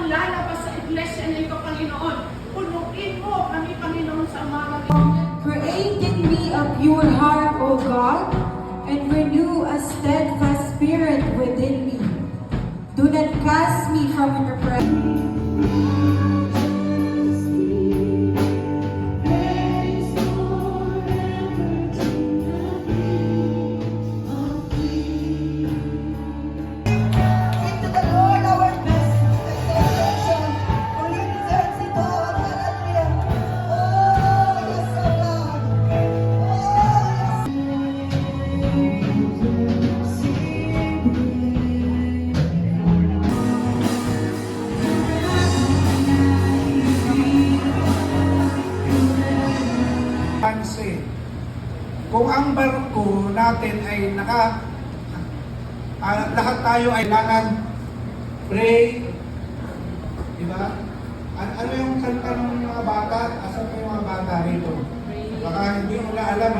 ang lalabas sa iglesia na ito, Panginoon. Punuin mo kami, Panginoon, sa umaga. Create in me a pure heart, O God, and renew a steadfast spirit within me. Do not cast me from your presence. Kung ang barko natin ay lahat tayo ay kailangan pray, di ba? Ano yung kanta ng mga bata? Asan pa yung mga bata rito? Baka hindi mo na alam.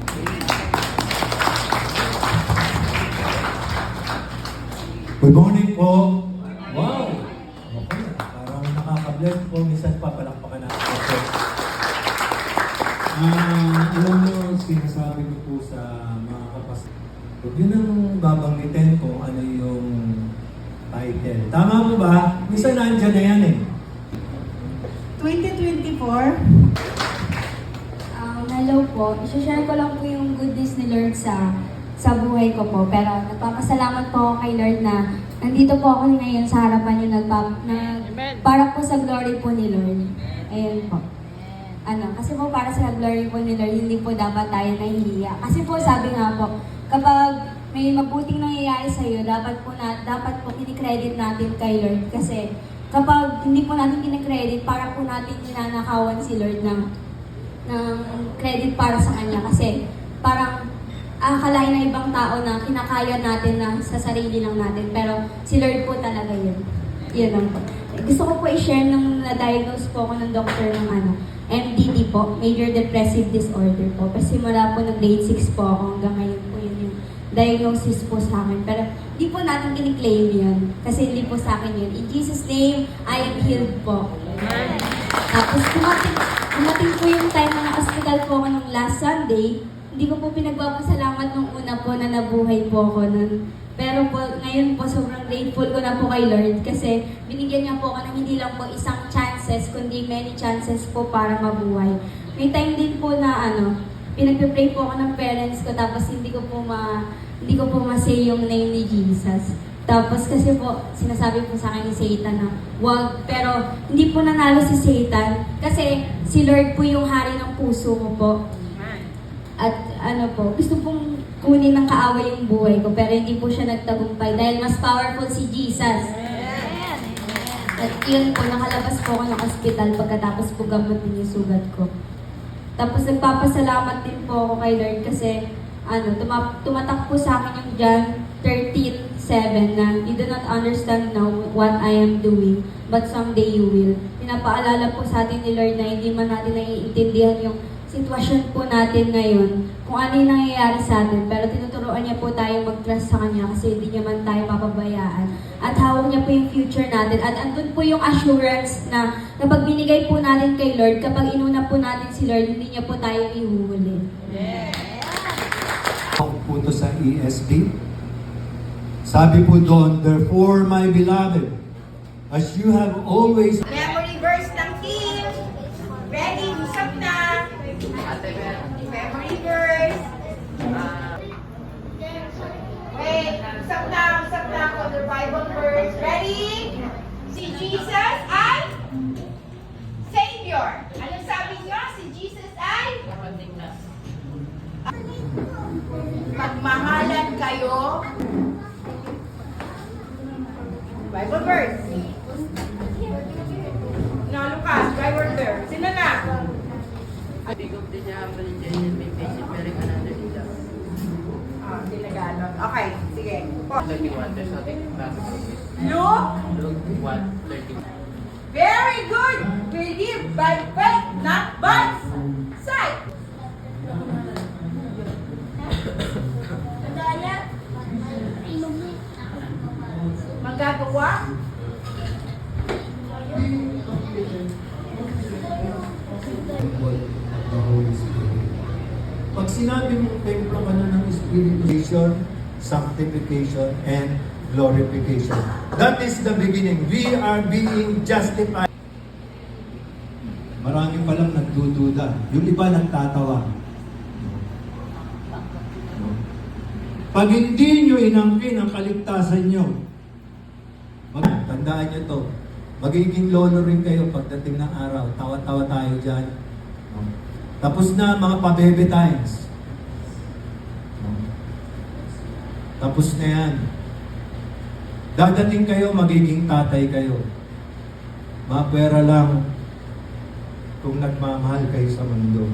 Good morning po. Wow! Okay, parang nakaka-bless po. Minsan papalakpakan natin po. Alam mo, sinasabi ko po sa mga kapatid, huwag yun ang babanggitin kung ano yung title. Tama mo ba? Minsan nandyan na yan eh. 2024. Hello po. I-share ko lang po yung goodness ni Lord sa buhay ko po. Pero nagpapasalamat po ako kay Lord na nandito po ako ngayon sa harapan niyo para po sa glory po ni Lord. Ayun po. Kasi po para sa glory po ni Lord, hindi po dapat tayo nahihiya. Kasi po sabi nga po, kapag may mabuting nangyayari sa iyo, dapat po kinikredit natin kay Lord. Kasi kapag hindi po natin kinikredit, para po natin ninanakawan si Lord ng credit para sa Kanya. Kasi parang akalain ng ibang tao na kinakaya natin na sa sarili lang natin. Pero si Lord po talaga yun. Yun lang po. Gusto ko po i-share nung na-diagnose po ako ng doctor ng MDD po, Major Depressive Disorder po. Kasi mula po ng grade 6 po ako hanggang ngayon po yun yung diagnosis po sa akin. Pero hindi po natin kiniklaim yun. Kasi hindi po sa akin yun. In Jesus' name, I am healed po. Tapos dumating po yung time na na-hospital po ako nung last Sunday. Hindi ko po pinagpapasalamat nung una po na nabuhay po ako nun. Pero po, ngayon po, sobrang grateful ko na po kay Lord kasi binigyan niya po ako ng hindi lang po isang chances, kundi many chances po para mabuhay. May time din po na pinagpe-pray po ako ng parents ko tapos hindi ko po ma-say yung name ni Jesus. Tapos kasi po, sinasabi po sa akin ni Satan na wag, pero hindi po nanalo si Satan kasi si Lord po yung hari ng puso ko po. At gusto pong kunin ng kaaway yung buhay ko, pero hindi po siya nagtagumpay dahil mas powerful si Jesus. At yun po, nakalabas po ako ng ospital pagkatapos po gamutin yung sugat ko. Tapos nagpapasalamat din po ako kay Lord kasi tumatak po sa akin yung John 13:7 na you do not understand now what I am doing, but someday you will. Pinapaalala po sa atin ni Lord na hindi man natin naiintindihan yung sitwasyon po natin ngayon, kung ano yung nangyayari sa atin, pero tinuturuan niya po tayo mag-trust sa Kanya kasi hindi niya man tayo mapabayaan. At hawak niya po yung future natin. At andun po yung assurance na kapag binigay po natin kay Lord, kapag inuna po natin si Lord, hindi niya po tayo ihuhuli. Ako po ito sa ESV. Sabi po doon, therefore, my beloved, as you have always... Memory verse ng team. Ready? Usap na. Memory verse. Wait, usap na ako. The Bible verse. Ready? Si Jesus ay Savior. Ano sabi niyo? Si Jesus ay magmahalan kayo. Bible verse. Na Lucas, Bible verse. Sino na? Bigog din niya ang validation may patient bearing another ilang. Tinagalog. Okay, sige. 31, there's nothing classical. Luke? Luke 1:31. Very good! Believe by faith, not by sight. Magagawa? sinabi mong templo ka na ng Espiritu, sanctification, and glorification. That is the beginning. We are being justified. Marami palang nagdududa. Yung iba nagtatawa. Pag hindi nyo inangkin ang kaligtasan nyo, tandaan nyo to, magiging lolo rin kayo pagdating ng araw. Tawa-tawa tayo dyan. Tapos na mga pabebe times. Tapos na yan. Dadating kayo, magiging tatay kayo. Mapera lang kung nagmamahal kayo sa mundo.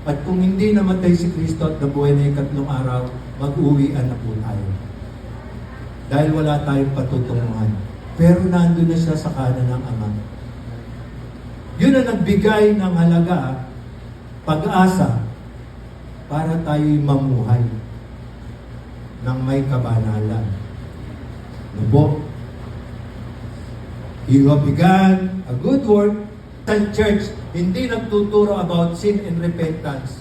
At kung hindi namatay si Kristo at nabuhay na ikatlong araw, mag-uwian na po tayo. Dahil wala tayong patutunguhan. Pero nandun na siya sa kanan ng Ama. Yun ang nagbigay ng halaga, pag-asa, para tayo'y mamuhay ng may kabanalan. No po? You have begun a good work. Sa church, hindi nagtuturo about sin and repentance.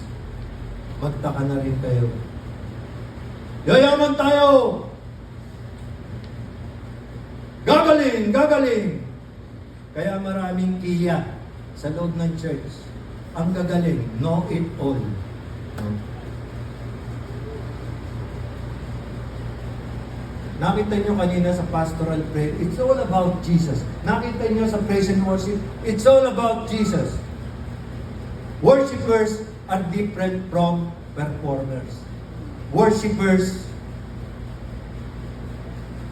Magtaka na rin kayo. Yayaman tayo! Gagaling! Gagaling! Kaya maraming kiya sa loob ng church. Ang gagaling, know it all. Nakita nyo kanina sa pastoral prayer, it's all about Jesus. Nakita nyo sa praise and worship, it's all about Jesus. Worshippers are different from performers. Worshippers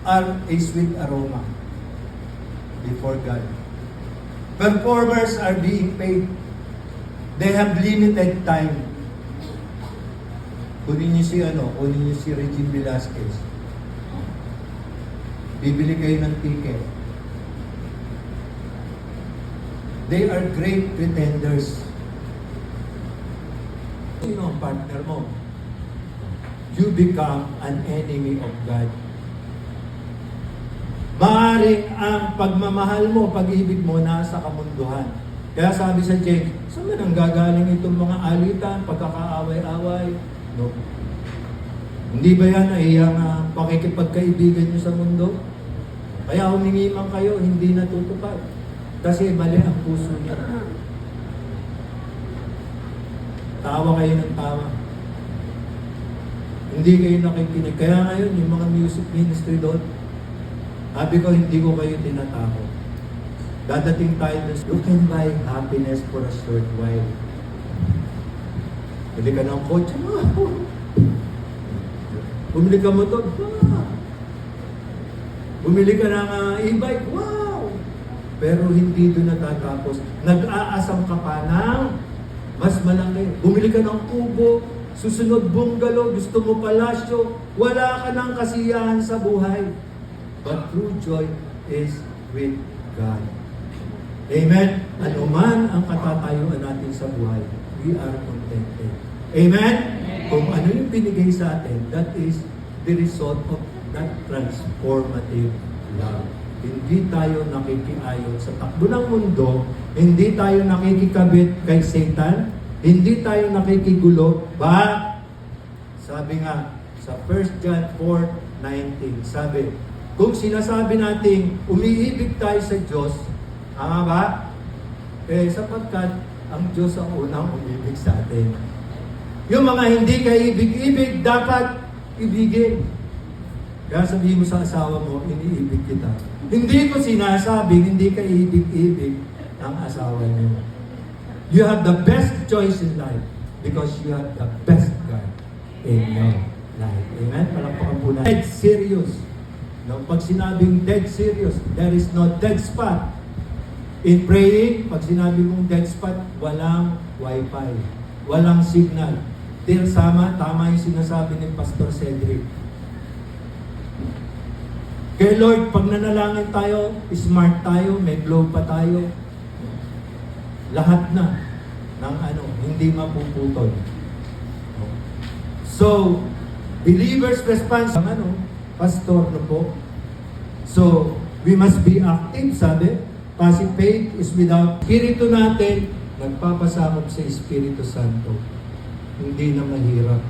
are a sweet aroma before God. Performers are being paid. They have limited time. Kunin niyo si Regine Velasquez. Bibili kayo ng ticket. They are great pretenders. Sino ang partner mo? You become an enemy of God. Maaaring ang pagmamahal mo, pag-ibig mo, nasa kamunduhan. Kaya sabi sa James, saan man ang gagaling itong mga alitan, pagkakaaway-away? No. Hindi ba yan ay ang pakikipagkaibigan nyo sa mundo? Kaya humingi man kayo, hindi natutupad. Kasi mali ang puso niya. Tawa kayo ng tawa. Hindi kayo nakikinig. Kaya ngayon, yung mga music ministry doon, sabi ko, hindi ko kayo tinatakot. Dadating tayo doon, you can buy happiness for a short while. Bili ka ng kotse, bumili ka motor, bumili ka ng e-bike, wow! Pero hindi doon natatapos. Nag-aasam ka pa ng mas malaki. Bumili ka ng kubo, susunod bungalow, gusto mo palasyo, wala ka ng kasiyahan sa buhay. But true joy is with God. Amen? Ano man ang katatayuan natin sa buhay, we are contented. Amen? Kung ano yung binigay sa atin, that is the result of that transformative love. Hindi tayo nakikiayon sa takbo ng mundo, hindi tayo nakikikabit kay Satan, hindi tayo nakikigulo, but sabi nga sa 1 John 4:19, sabi, kung sinasabi nating umiibig tayo sa Diyos, tama ba? Sapagkat ang Diyos ang unang umibig sa atin. Yung mga hindi kaibig-ibig, dapat ibigin. Kaya sabihin mo sa asawa mo, iniibig kita. Hindi ko sinasabing hindi ka ibig-ibig ang asawa niyo. You have the best choice in life because you have the best God in your life. Amen? Palakpakan po natin. Dead serious. No, pag sinabing dead serious, there is no dead spot. In praying, pag sinabi mong dead spot, walang wifi, walang signal. Tama yung sinasabi ni Pastor Cedric. Kay Lord, pag nanalangin tayo, smart tayo, may globe pa tayo. Lahat na ng hindi mapuputol. So, believers' response, pastor na po. So, we must be active, sabi. Passive faith is without spirito natin, nagpapasakop sa Espiritu Santo, hindi na mahirap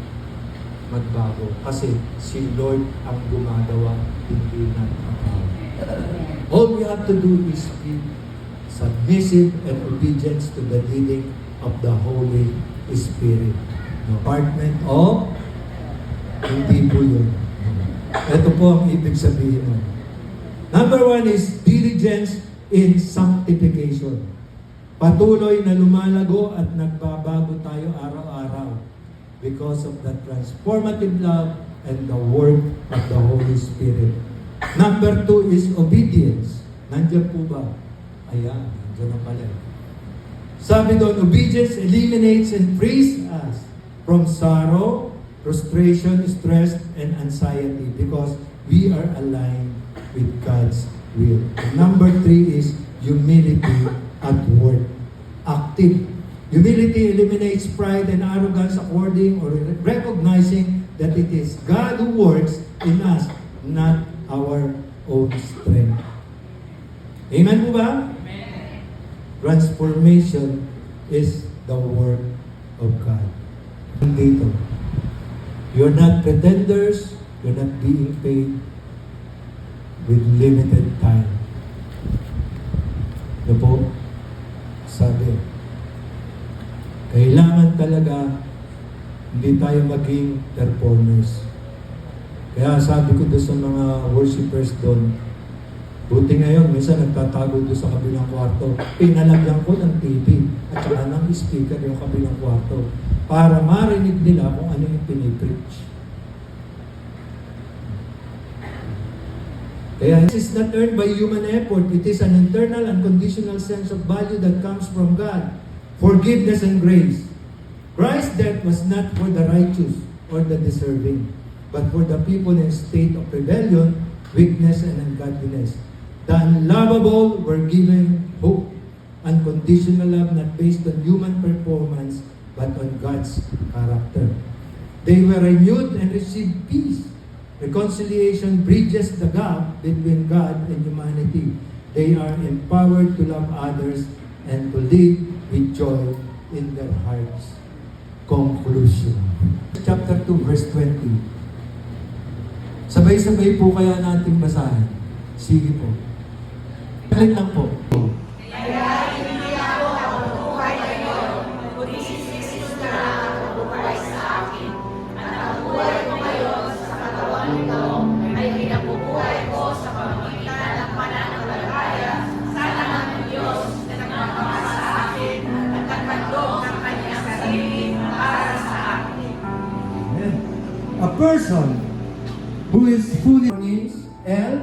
magbago. Kasi si Lord ang gumagawa, hindi na ako. All we have to do is be submissive and obedience to the leading of the Holy Spirit. Department of, hindi po yun. Ito po ang ibig sabihin mo. Number 1 is diligence in sanctification. Patuloy na lumalago at nagbabago tayo araw-araw because of the transformative love and the work of the Holy Spirit. Number 2 is obedience. Nandiyan po ba? Ayan, nandiyan na pala. Sabi doon, obedience eliminates and frees us from sorrow, frustration, stress, and anxiety because we are aligned with God's will. And number 3 is humility at work. Active. Humility eliminates pride and arrogance according or recognizing that it is God who works in us, not our own strength. Amen po ba? Transformation is the work of God. Dito. You're not pretenders, you're not being paid with limited time. Ano po? Sabi, kailangan talaga hindi tayo maging performers. Kaya sabi ko doon sa mga worshipers doon, buti ngayon, minsan nagtatago doon sa kabilang kwarto. Pinalagyan ko ng TV at saka ng speaker yung kabilang kwarto para marinig nila kung ano yung pinipreach. Kaya this is not earned by human effort. It is an internal, unconditional sense of value that comes from God. Forgiveness and grace. Christ's death was not for the righteous or the deserving, but for the people in a state of rebellion, weakness, and ungodliness. The unlovable were given hope, unconditional love not based on human performance, but on God's character. They were renewed and received peace. Reconciliation bridges the gap between God and humanity. They are empowered to love others and to live with joy in their hearts. Conclusion. Chapter 2, verse 20. Sabay-sabay po kaya natin basahin. Sige po. Balik lang po. A person who is fully L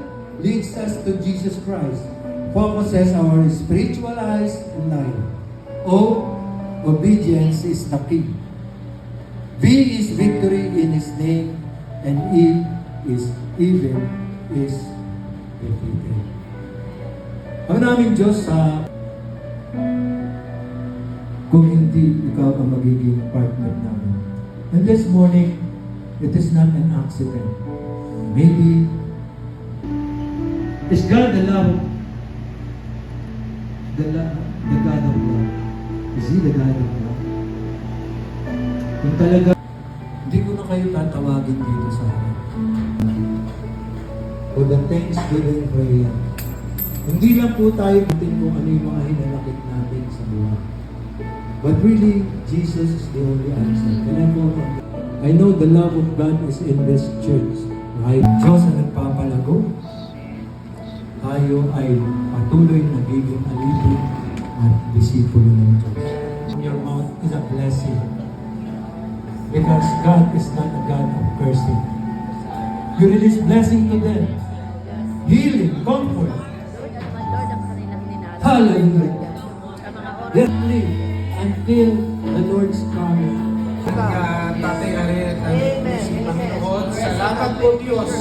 leads us to Jesus Christ, focuses our spiritual eyes in life. O, obedience is the key. V is victory in His name, and E is evil is defeated. Ang naming Diyos kung hindi ikaw ang magiging partner namin. And this morning, it is not an accident. Maybe, is God the love? The God of love? Is He the God of love? Kung talaga, hindi ko na kayo tatawagin dito sa harap. For the Thanksgiving prayer, hindi lang po tayo natin kung ano yung mga hinanakit natin sa buhay. But really, Jesus is the only answer. Kailan po I know the love of God is in this church. Kahit Diyos ang nagpapalago, tayo ay patuloy nagiging alipin at disipulo ng Diyos. Your mouth is a blessing. Because God is not a God of cursing. You release blessing to them. Healing, comfort. Hallelujah. Let's live until the Lord's coming. Tatay Ariel at ang Panginoon, salamat po Diyos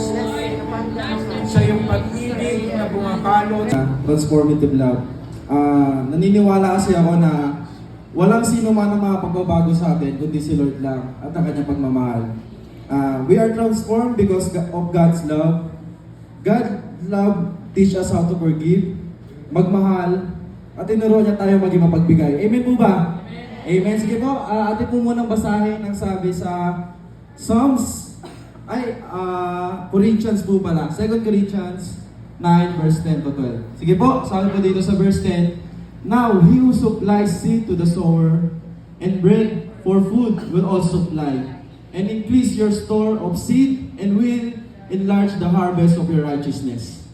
sa iyong pag-ibig na bumabalot. Transformative love. Naniniwala kasi ako na walang sino man ang makapagbabago sa atin kundi si Lord lang at ang kanyang pagmamahal. We are transformed because of God's love. God's love teach us how to forgive, magmahal, at tinuruan niya tayo maging mapagbigay. Amen po ba? Amen. Sige po, atin po munang basahin ang sabi sa Corinthians po pala. 2 Corinthians 9 verse 10 to 12. Sige po, sabi po dito sa verse 10, Now he who supplies seed to the sower and bread for food will also supply and increase your store of seed and will enlarge the harvest of your righteousness.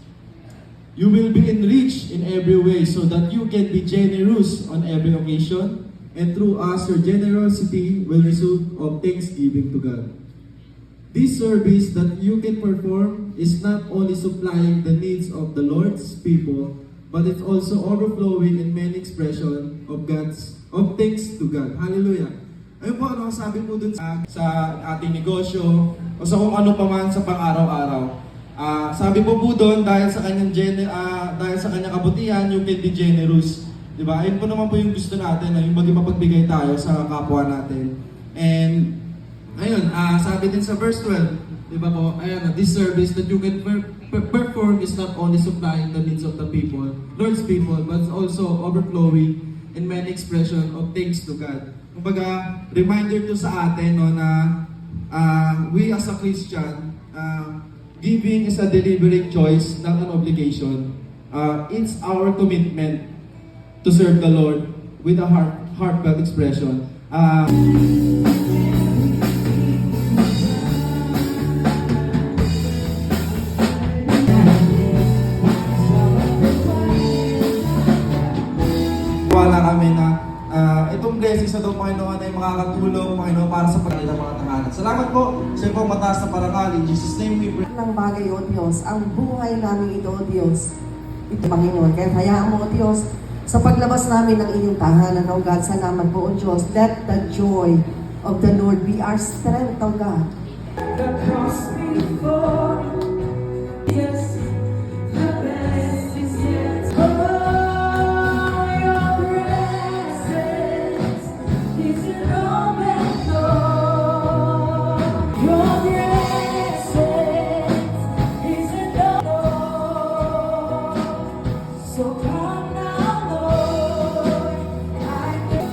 You will be enriched in every way so that you can be generous on every occasion, and through us your generosity will result of thanksgiving to God. This service that you can perform is not only supplying the needs of the Lord's people, but it's also overflowing in many expression of thanks to God. Hallelujah. Ayun po, ano sabi po dun sa ating negosyo o sa kung ano pa man sa pang-araw-araw. Sabi po doon, dahil sa kanyang kabutihan, you can be generous. Diba? Ayun po naman po yung gusto natin, yung maging mapagbigay tayo sa kapwa natin. And, ayun, sabi din sa verse 12, diba po, ayun, this service that you can perform is not only supplying the needs of the people, Lord's people, but also overflowing in many expression of thanks to God. Kumbaga, reminder to sa atin no, na we as a Christian, giving is a deliberate choice, not an obligation. It's our commitment to serve the Lord with a heartfelt expression. Wala kami na itong blessings na ito, Panginoon, ay makakatulong, Panginoon, para sa pagkakas ng mga tahanan. Salamat po sa iyong pong mataas na parangal. In Jesus' name we pray. Ng bagay, O Diyos, ang buhay namin ito, O Diyos, ito, Panginoon. Kaya hayaan mo, O Diyos, sa paglabas namin ng inyong tahanan, O God, salamat po, O Diyos. Let the joy of the Lord be our strength, O God. The cross before, yes, the best is yet. Oh, your presence is an open door. Your presence is an open door. So come now, Lord, I can.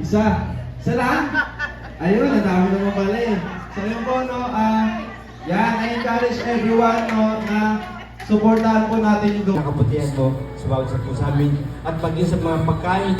Isa lang? Ayun, nadami naman pala eh. So yun po, no, yan, I encourage everyone, no, na supportahan po natin yung Nakaputihan po sa bawat isa po sa amin at pagin sa mga pagkain.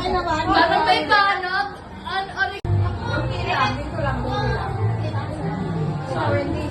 Parang may banat. Okay lang, dito lang. Sorry.